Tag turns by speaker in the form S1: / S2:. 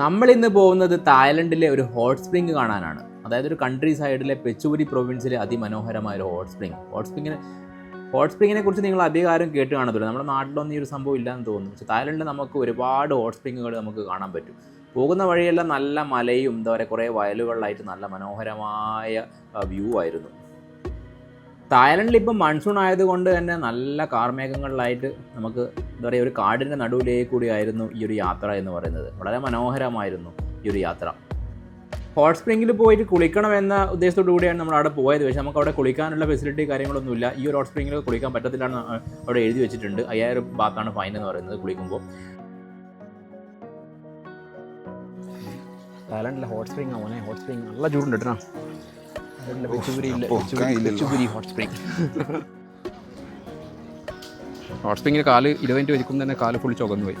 S1: നമ്മളിന്ന് പോകുന്നത് തായ്ലൻഡിലെ ഒരു ഹോട്ട് സ്പ്രിംഗ് കാണാനാണ്. അതായത് ഒരു കൺട്രി സൈഡിലെ പെച്ചുപുരി പ്രൊവിൻസിലെ അതിമനോഹരമായ ഒരു ഹോട്ട് സ്പ്രിങ്ങിനെ കുറിച്ച് നിങ്ങൾ അധികാരം കേട്ട് കാണത്തില്ല. നമ്മുടെ നാട്ടിലൊന്നും ഈ ഒരു സംഭവം ഇല്ലയെന്ന് തോന്നുന്നു. പക്ഷേ തായ്ലൻഡിൽ നമുക്ക് ഒരുപാട് ഹോട്ട് സ്പ്രിങ്ങുകൾ നമുക്ക് കാണാൻ പറ്റും. പോകുന്ന വഴിയെല്ലാം നല്ല മലയും എന്താ പറയുക കുറേ വയലുകളിലായിട്ട് നല്ല മനോഹരമായ വ്യൂ ആയിരുന്നു. തായ്ലൻഡിൽ ഇപ്പം മൺസൂൺ ആയതുകൊണ്ട് തന്നെ നല്ല കാർമേഘങ്ങളിലായിട്ട് നമുക്ക് എന്താ പറയുക ഒരു കാടിൻ്റെ നടുവിലേക്ക് കൂടിയായിരുന്നു ഈ ഒരു യാത്ര എന്ന് പറയുന്നത്. വളരെ മനോഹരമായിരുന്നു ഈ ഒരു യാത്ര. ഹോട്ട് സ്പ്രിങ്ങിൽ പോയിട്ട് കുളിക്കണം എന്ന ഉദ്ദേശത്തോടു കൂടിയാണ് നമ്മൾ അവിടെ പോയത്. പക്ഷേ നമുക്ക് അവിടെ കുളിക്കാനുള്ള ഫെസിലിറ്റി കാര്യങ്ങളൊന്നുമില്ല. ഈ ഒരു ഹോട്ട് സ്പ്രിങ്ങിൽ കുളിക്കാൻ പറ്റത്തില്ലാന്ന് അവിടെ എഴുതി വെച്ചിട്ടുണ്ട്. 5000 ബാത്താണ് ഫൈൻ എന്ന് പറയുന്നത് കുളിക്കുമ്പോൾ. തായ്ലൻഡിലെ ഹോട്ട് സ്പ്രിങ് ആവണേ. ഹോട്ട് സ്പ്രിങ് നല്ല ചൂടുണ്ട് കേട്ടോ. ഹോട്ട് സ്പ്രിങ്ങിൽ കാല് 20 മിനിറ്റ് വെച്ചിരിക്കും തന്നെ കാല് ഫുൾ ചുവന്നു പോയി.